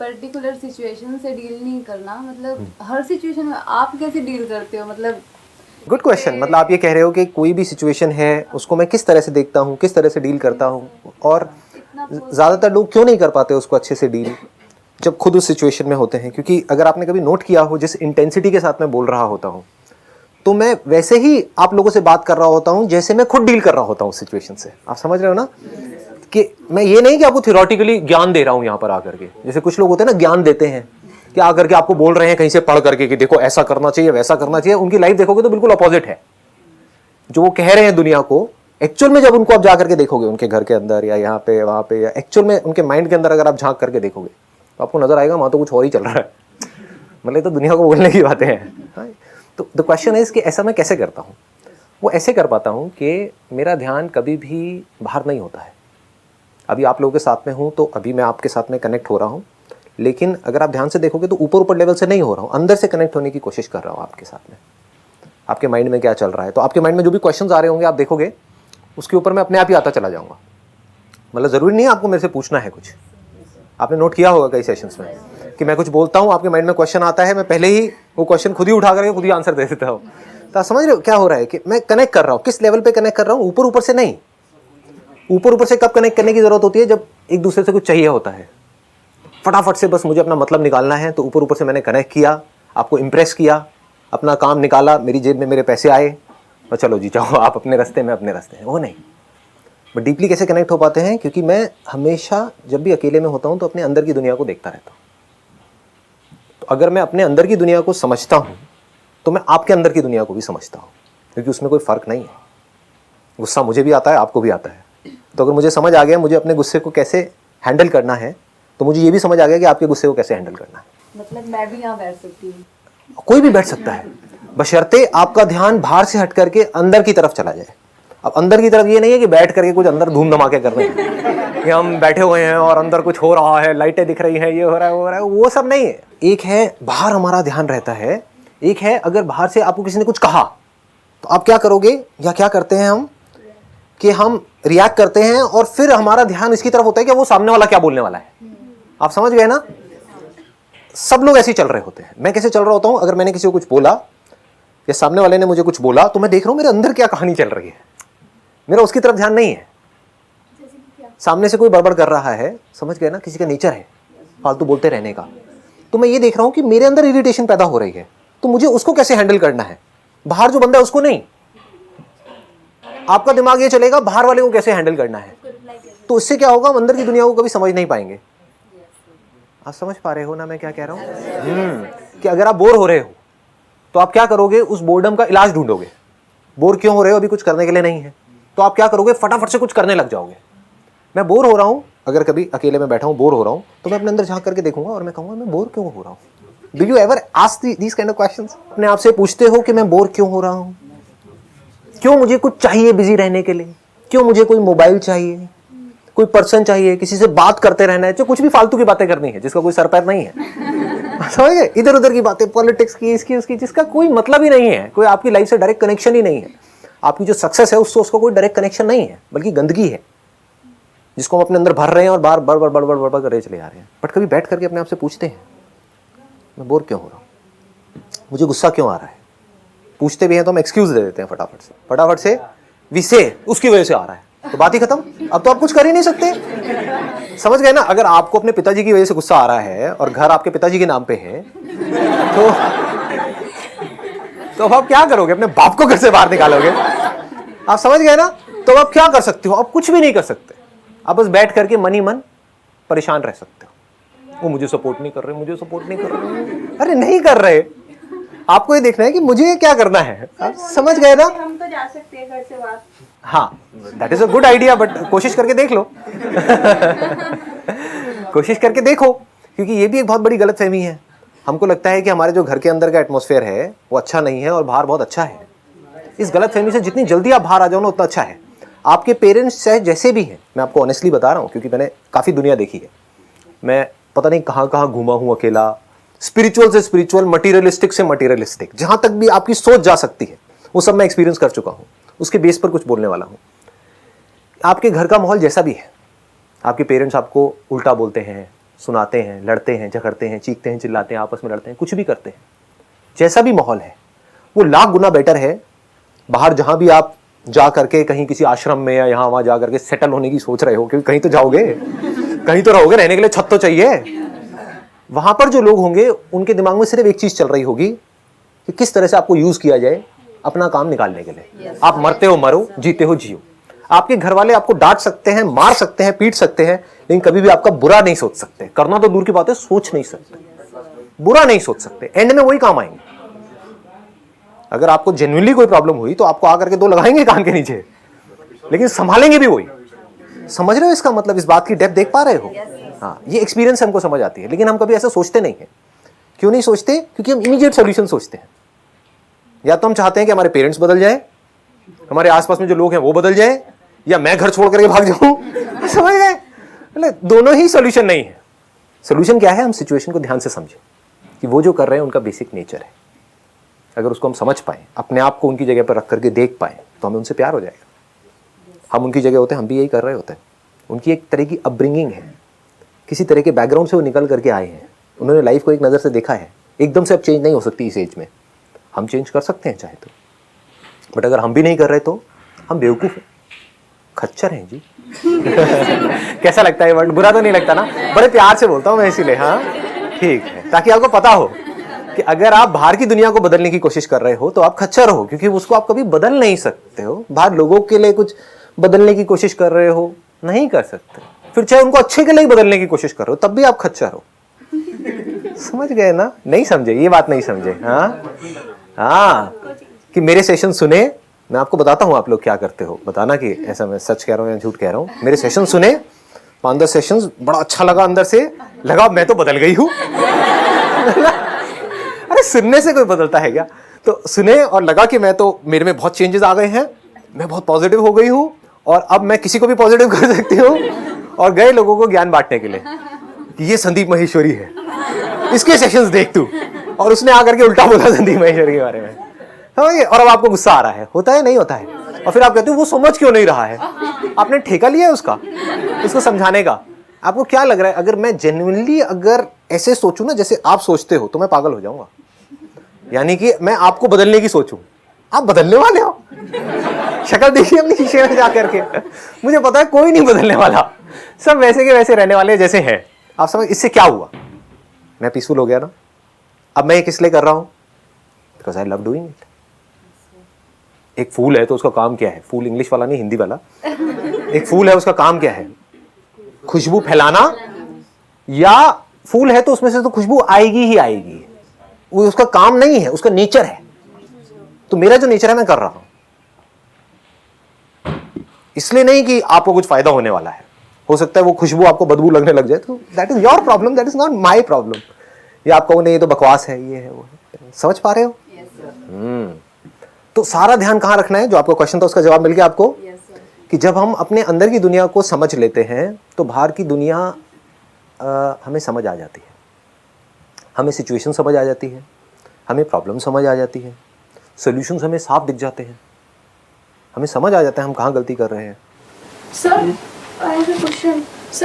Particular situation से deal नहीं करना, मतलब हर सिचुएशन में आप कैसे डील करते हो? मतलब गुड क्वेश्चन। मतलब आप ये कह रहे हो कि कोई भी सिचुएशन है उसको मैं किस तरह से देखता हूँ, किस तरह से डील करता हूँ, और ज़्यादातर लोग क्यों नहीं कर पाते उसको अच्छे से डील जब खुद उस सिचुएशन में होते हैं। क्योंकि अगर आपने कभी नोट किया हो जिस इंटेंसिटी के साथ मैं बोल रहा होता हूँ, तो मैं वैसे ही आप लोगों से बात कर रहा होता हूँ जैसे मैं खुद डील कर रहा होता हूँ उस सिचुएशन से। आप समझ रहे हो ना कि मैं ये नहीं कि आपको थियोरेटिकली ज्ञान दे रहा हूँ यहाँ पर आकर के, जैसे कुछ लोग होते हैं ना ज्ञान देते हैं कि आकर के आपको बोल रहे हैं कहीं से पढ़ करके कि देखो ऐसा करना चाहिए वैसा करना चाहिए। उनकी लाइफ देखोगे तो बिल्कुल अपोजिट है जो वो कह रहे हैं दुनिया को। एक्चुअल में जब उनको आप जाकर के देखोगे उनके घर के अंदर या यहाँ पे वहाँ पे, या एक्चुअल में उनके माइंड के अंदर अगर आप झांक करके देखोगे तो आपको नजर आएगा वहाँ तो कुछ और ही चल रहा है। मतलब तो दुनिया को बोलने की बातें हैं। तो द क्वेश्चन इज कि ऐसा मैं कैसे करता हूँ? वो ऐसे कर पाता हूँ कि मेरा ध्यान कभी भी बाहर नहीं होता है। अभी आप लोगों के साथ में हूँ तो अभी मैं आपके साथ में कनेक्ट हो रहा हूँ, लेकिन अगर आप ध्यान से देखोगे तो ऊपर ऊपर लेवल से नहीं हो रहा हूँ, अंदर से कनेक्ट होने की कोशिश कर रहा हूँ आपके साथ में। आपके माइंड में क्या चल रहा है, तो आपके माइंड में जो भी क्वेश्चंस आ रहे होंगे आप देखोगे उसके ऊपर मैं अपने आप ही आता चला जाऊँगा। मतलब ज़रूरी नहीं है आपको मेरे से पूछना है कुछ। आपने नोट किया होगा कई सेशंस में कि मैं कुछ बोलता हूँ, आपके माइंड में क्वेश्चन आता है, मैं पहले ही वो क्वेश्चन खुद ही उठा करके खुद ही आंसर दे देता हूँ। तो आप समझ रहे हो क्या हो रहा है कि मैं कनेक्ट कर रहा हूँ, किस लेवल पे कनेक्ट कर रहा हूँ, ऊपर ऊपर से नहीं। ऊपर ऊपर से कब कनेक्ट करने की जरूरत होती है? जब एक दूसरे से कुछ चाहिए होता है, फटाफट से बस मुझे अपना मतलब निकालना है, तो ऊपर ऊपर से मैंने कनेक्ट किया, आपको इंप्रेस किया, अपना काम निकाला, मेरी जेब में मेरे पैसे आए और चलो जी जाओ आप अपने रास्ते में अपने रास्ते में। वो नहीं। बट डीपली कैसे कनेक्ट हो पाते हैं? क्योंकि मैं हमेशा जब भी अकेले में होता हूँ तो अपने अंदर की दुनिया को देखता रहता हूँ। तो अगर मैं अपने अंदर की दुनिया को समझता हूँ तो मैं आपके अंदर की दुनिया को भी समझता हूँ, क्योंकि उसमें कोई फ़र्क नहीं है। गुस्सा मुझे भी आता है, आपको भी आता है। तो अगर मुझे समझ आ गया मुझे अपने गुस्से को कैसे हैंडल करना है, तो मुझे ये भी समझ आ गया कि आपके गुस्से को कैसे हैंडल करना है। मतलब मैं भी यहाँ बैठ सकती हूँ, कोई भी बैठ सकता है, बशर्ते आपका ध्यान बाहर से हट करके अंदर की तरफ चला जाए। अब अंदर की तरफ ये नहीं है कि बैठ करके कुछ अंदर धूम धमाके कर रहे हैं कि हम बैठे हुए हैं और अंदर कुछ हो रहा है, लाइटें दिख रही हैं, ये हो रहा है वो हो रहा है, वो सब नहीं है। एक है बाहर हमारा ध्यान रहता है, एक है अगर बाहर से आपको किसी ने कुछ कहा तो आप क्या करोगे, या क्या करते हैं हम कि हम रिएक्ट करते हैं और फिर हमारा ध्यान इसकी तरफ होता है कि वो सामने वाला क्या बोलने वाला है। आप समझ गए ना? सब लोग ऐसे ही चल रहे होते हैं। मैं कैसे चल रहा होता हूं? अगर मैंने किसी को कुछ बोला या सामने वाले ने मुझे कुछ बोला तो मैं देख रहा हूं मेरे अंदर क्या कहानी चल रही है, मेरा उसकी तरफ ध्यान नहीं है। सामने से कोई बड़बड़ कर रहा है, समझ गए ना, किसी का नेचर है फालतू बोलते रहने का, तो मैं ये देख रहा हूं कि मेरे अंदर इरिटेशन पैदा हो रही है, तो मुझे उसको कैसे हैंडल करना है। बाहर जो बंदा है उसको नहीं, आपका दिमाग ये चलेगा बाहर वाले को कैसे हैंडल करना है। तो इससे क्या होगा, हम अंदर की दुनिया को कभी समझ नहीं पाएंगे। आप समझ पा रहे हो ना मैं क्या कह रहा हूं? कि अगर आप बोर हो रहे हो तो आप क्या करोगे, उस बोर्डम का इलाज ढूंढोगे। बोर क्यों हो रहे हो? अभी कुछ करने के लिए नहीं है, तो आप क्या करोगे, फटाफट से कुछ करने लग जाओगे। मैं बोर हो रहा हूं, अगर कभी अकेले में बैठा हूं बोर हो रहा हूं, तो मैं अपने अंदर झांक करके देखूंगा और मैं कहूंगा मैं बोर क्यों हो रहा हूं। Do you ever ask these kind of questions? अपने आप से पूछते हो कि मैं बोर क्यों हो रहा हूं, क्यों मुझे कुछ चाहिए बिजी रहने के लिए, क्यों मुझे कोई मोबाइल चाहिए, कोई पर्सन चाहिए, किसी से बात करते रहना है, जो कुछ भी फालतू की बातें करनी है जिसका कोई सर पैर नहीं है। समझ गए? इधर उधर की बातें, पॉलिटिक्स की, इसकी उसकी, जिसका कोई मतलब ही नहीं है, कोई आपकी लाइफ से डायरेक्ट कनेक्शन ही नहीं है। आपकी जो सक्सेस है उससे उसका कोई डायरेक्ट कनेक्शन नहीं है, बल्कि गंदगी है जिसको हम अपने अंदर भर रहे हैं और बार बार बार बार बार करते चले आ रहे हैं। बट कभी बैठ करके अपने आप से पूछते हैं मैं बोर क्यों हो रहा हूँ, मुझे गुस्सा क्यों आ रहा है। पूछते भी हैं तो हम एक्सक्यूज दे देते हैं फटाफट से वी से उसकी वजह से आ रहा है, तो बात ही खत्म। अब तो आप कुछ कर ही नहीं सकते। समझ गए ना? अगर आपको अपने पिताजी की वजह से गुस्सा आ रहा है और घर आपके पिताजी के नाम पे है, तो अब आप क्या करोगे, अपने बाप को घर से बाहर निकालोगे। आप समझ गए ना? तो आप क्या कर सकते हो, आप कुछ भी नहीं कर सकते। आप बस बैठ करके मन ही मन परेशान रह सकते हो। वो मुझे सपोर्ट नहीं कर रहे, मुझे सपोर्ट नहीं कर रहे। अरे नहीं कर रहे, आपको ये देखना है कि मुझे क्या करना है। आप समझ गए ना? हम तो जा सकते हैं घर से बाहर। हाँ, that is a good idea, but कोशिश करके देख लो। कोशिश करके देखो, क्योंकि ये भी एक बहुत बड़ी गलतफहमी है। हमको लगता है कि हमारे जो घर के अंदर का एटमॉस्फेयर है वो अच्छा नहीं है और बाहर बहुत अच्छा है। इस गलतफहमी से जितनी जल्दी आप बाहर आ जाओ ना उतना अच्छा है। आपके पेरेंट्स चाहे जैसे भी हैं, मैं आपको ऑनेस्टली बता रहा हूँ क्योंकि मैंने काफ़ी दुनिया देखी है। मैं पता नहीं कहाँ कहाँ घूमा हूँ अकेला, स्पिरिचुअल से स्पिरिचुअल, मटीरियलिस्टिक से मटीरियलिस्टिक, जहाँ तक भी आपकी सोच जा सकती है वो सब मैं एक्सपीरियंस कर चुका हूँ। उसके बेस पर कुछ बोलने वाला हूँ। आपके घर का माहौल जैसा भी है, आपके पेरेंट्स आपको उल्टा बोलते हैं, सुनाते हैं, लड़ते हैं, झगड़ते हैं, चीखते हैं, चिल्लाते हैं, आपस में लड़ते हैं, कुछ भी करते हैं, जैसा भी माहौल है वो लाख गुना बेटर है बाहर जहां भी आप जा करके कहीं किसी आश्रम में या यहाँ वहां जा करके सेटल होने की सोच रहे हो, क्योंकि कहीं तो जाओगे, कहीं तो रहोगे, रहने के लिए छत तो चाहिए। वहां पर जो लोग होंगे उनके दिमाग में सिर्फ एक चीज चल रही होगी कि किस तरह से आपको यूज किया जाए अपना काम निकालने के लिए। आप मरते हो मरो, जीते हो जियो। आपके घर वाले आपको डांट सकते हैं, मार सकते हैं, पीट सकते हैं, लेकिन कभी भी आपका बुरा नहीं सोच सकते। करना तो दूर की बात है, सोच नहीं सकते, बुरा नहीं सोच सकते। एंड में वही काम आएंगे। अगर आपको जेन्युइनली कोई प्रॉब्लम हुई तो आपको आकर के दो लगाएंगे कान के नीचे, लेकिन संभालेंगे भी वही। समझ रहे हो इसका मतलब? इस बात की डेप्थ देख पा रहे हो? हाँ, ये एक्सपीरियंस हमको समझ आती है, लेकिन हम कभी ऐसा सोचते नहीं है। क्यों नहीं सोचते? क्योंकि हम इमीडिएट सोल्यूशन सोचते हैं। या तो हम चाहते हैं कि हमारे पेरेंट्स बदल जाए, हमारे आसपास में जो लोग हैं वो बदल जाए, या मैं घर छोड़ करके भाग जाऊं। समझ गए? मतलब दोनों ही सोल्यूशन नहीं है। सोल्यूशन क्या है? हम सिचुएशन को ध्यान से समझें कि वो जो कर रहे हैं उनका बेसिक नेचर है। अगर उसको हम समझ पाए, अपने आप को उनकी जगह पर रख करके देख पाए, तो हमें उनसे प्यार हो जाएगा। हम उनकी जगह होते हैं, हम भी यही कर रहे होते हैं। उनकी एक तरह की अपब्रिंगिंग है, किसी तरह के बैकग्राउंड से वो निकल करके आए हैं, उन्होंने लाइफ को एक नज़र से देखा है। एकदम से अब चेंज नहीं हो सकती इस एज में। हम चेंज कर सकते हैं चाहे तो, बट अगर हम भी नहीं कर रहे तो हम बेवकूफ़ हैं, खच्चर हैं जी। कैसा लगता है वर्ड? बुरा तो नहीं लगता ना? बड़े प्यार से बोलता हूँ मैं इसीलिए। हाँ ठीक है, ताकि आपको पता हो कि अगर आप बाहर की दुनिया को बदलने की कोशिश कर रहे हो तो आप खच्चर हो, क्योंकि उसको आप कभी बदल नहीं सकते हो। बाहर लोगों के लिए कुछ बदलने की कोशिश कर रहे हो, नहीं कर सकते। फिर चाहे उनको अच्छे के लिए बदलने की कोशिश कर रहे हो, तब भी आप खच्चर हो। समझ गए ना? नहीं समझे? ये बात नहीं समझे? हाँ हाँ, कि मेरे सेशन सुने, मैं आपको बताता हूँ आप लोग क्या करते हो, बताना कि ऐसा मैं सच कह रहा हूँ या झूठ कह रहा हूँ। मेरे सेशन सुने, 5-10 सेशंस, बड़ा अच्छा लगा, अंदर से लगा मैं तो बदल गई हूँ। अरे सुनने से कोई बदलता है क्या? तो सुने और लगा कि मैं तो, मेरे में बहुत चेंजेस आ गए हैं, मैं बहुत पॉजिटिव हो गई हूँ और अब मैं किसी को भी पॉजिटिव कर सकती हूँ। और गए लोगों को ज्ञान बांटने के लिए कि ये संदीप माहेश्वरी है, इसके सेशंस देख तू। और उसने आकर के उल्टा बोला संदीप माहेश्वरी के बारे में, समझिए? और अब आपको गुस्सा आ रहा है, होता है नहीं होता है? और फिर आप कहते हो वो समझ क्यों नहीं रहा है? आपने ठेका लिया है उसका, उसको समझाने का। आपको क्या लग रहा है? अगर मैं जेन्युइनली अगर ऐसे सोचूं ना जैसे आप सोचते हो, तो मैं पागल हो जाऊंगा। यानी कि मैं आपको बदलने की सोचूं, आप बदलने वाले हो। शक्ल देखिए अपनी शीशे में जा करके, मुझे पता है कोई नहीं बदलने वाला, सब वैसे के वैसे रहने वाले जैसे हैं। आप समझ? इससे क्या हुआ? मैं पीसफुल हो गया ना। अब मैं ये किस लिए कर रहा हूं? Because I love doing it. एक फूल है तो उसका काम क्या है? फूल इंग्लिश वाला नहीं, हिंदी वाला। एक फूल है, उसका काम क्या है? खुशबू फैलाना। या फूल है तो उसमें से तो खुशबू आएगी ही आएगी, वो उसका काम नहीं है, उसका नेचर है। तो मेरा जो नेचर है मैं कर रहा हूं, इसलिए नहीं कि आपको कुछ फायदा होने वाला है। हो सकता है वो खुशबू आपको बदबू लगने लग जाए, तो that is your problem, that is not my problem. या आप कहो नहीं ये तो बकवास है, ये है वो है। समझ पा रहे हो? तो सारा ध्यान कहां रखना है? जो आपका क्वेश्चन था उसका जवाब मिल गया आपको। कि जब हम अपने अंदर की दुनिया को समझ लेते हैं तो बाहर की दुनिया हमें समझ आ जाती है, हमें सिचुएशन समझ आ जाती है, हमें प्रॉब्लम समझ आ जाती है, सॉल्यूशंस हमें साफ दिख जाते हैं, हमें समझ आ जाता है हम कहाँ गलती कर रहे हैं। Sir, I have a question.